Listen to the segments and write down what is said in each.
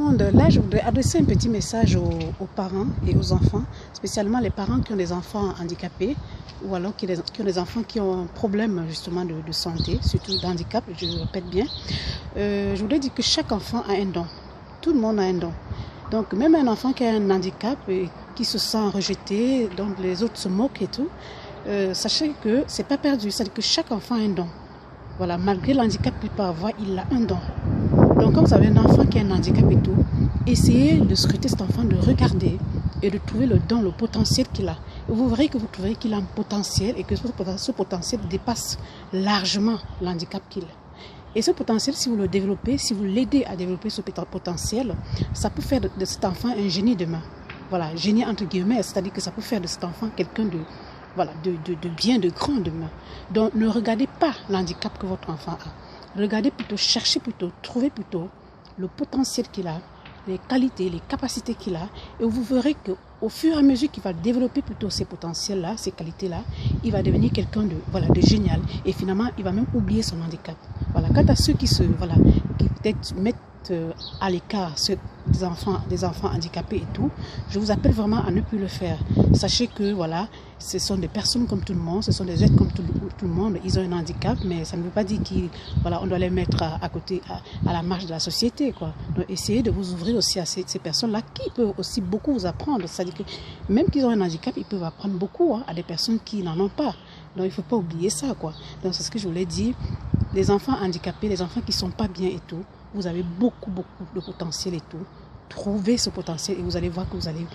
monde. Là, je voudrais adresser un petit message aux parents et aux enfants, spécialement les parents qui ont des enfants handicapés ou alors qui ont des enfants qui ont un problème justement de santé, surtout d'handicap, je le répète bien. Je voudrais dire que chaque enfant a un don. Tout le monde a un don. Donc, même un enfant qui a un handicap et qui se sent rejeté, donc les autres se moquent et tout, sachez que c'est pas perdu. C'est-à-dire que chaque enfant a un don. Voilà, malgré l'handicap qu'il peut avoir, il a un don. Donc, quand vous avez un enfant qui a un handicap et tout, essayez de scruter cet enfant, de regarder et de trouver le don, le potentiel qu'il a. Et vous verrez que vous trouverez qu'il a un potentiel et que ce potentiel dépasse largement l'handicap qu'il a. Et ce potentiel, si vous le développez, si vous l'aidez à développer ce potentiel, ça peut faire de cet enfant un génie demain. Voilà, génie entre guillemets, c'est-à-dire que ça peut faire de cet enfant quelqu'un de bien, de grand demain. Donc, ne regardez pas l'handicap que votre enfant a. Regardez plutôt, cherchez plutôt, trouvez plutôt le potentiel qu'il a, les qualités, les capacités qu'il a. Et vous verrez qu'au fur et à mesure qu'il va développer plutôt ces potentiels-là, ces qualités-là, il va devenir quelqu'un de génial. Et finalement, il va même oublier son handicap. Voilà. Quant à ceux qui peut-être mettent à l'écart des enfants handicapés et tout, je vous appelle vraiment à ne plus le faire. Sachez que voilà, ce sont des personnes comme tout le monde, ce sont des êtres comme tout le monde, ils ont un handicap, mais ça ne veut pas dire qu'on doit les mettre à côté, à la marge de la société, quoi. Donc essayez de vous ouvrir aussi à ces personnes-là qui peuvent aussi beaucoup vous apprendre. C'est-à-dire que même qu'ils ont un handicap, ils peuvent apprendre beaucoup à des personnes qui n'en ont pas. Donc il ne faut pas oublier ça, quoi. Donc c'est ce que je voulais dire. Les enfants handicapés, les enfants qui ne sont pas bien et tout, vous avez beaucoup de potentiel et tout. Trouvez ce potentiel et vous allez voir que vous allez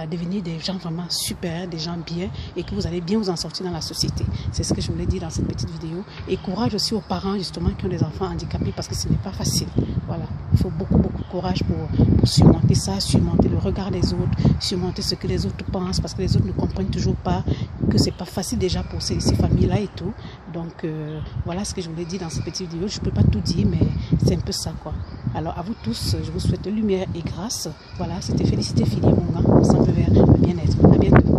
devenir des gens vraiment super, des gens bien et que vous allez bien vous en sortir dans la société. C'est ce que je voulais dire dans cette petite vidéo. Et courage aussi aux parents justement qui ont des enfants handicapés parce que ce n'est pas facile. Voilà, il faut beaucoup de courage pour surmonter ça, surmonter le regard des autres, surmonter ce que les autres pensent parce que les autres ne comprennent toujours pas que c'est pas facile déjà pour ces familles-là et tout. Donc voilà ce que je voulais dire dans cette petite vidéo. Je ne peux pas tout dire mais c'est un peu ça, quoi. Alors à vous tous, je vous souhaite lumière et grâce. Voilà, c'était Félicité Fili Monga, au Centre Vert, le bien-être. À bientôt.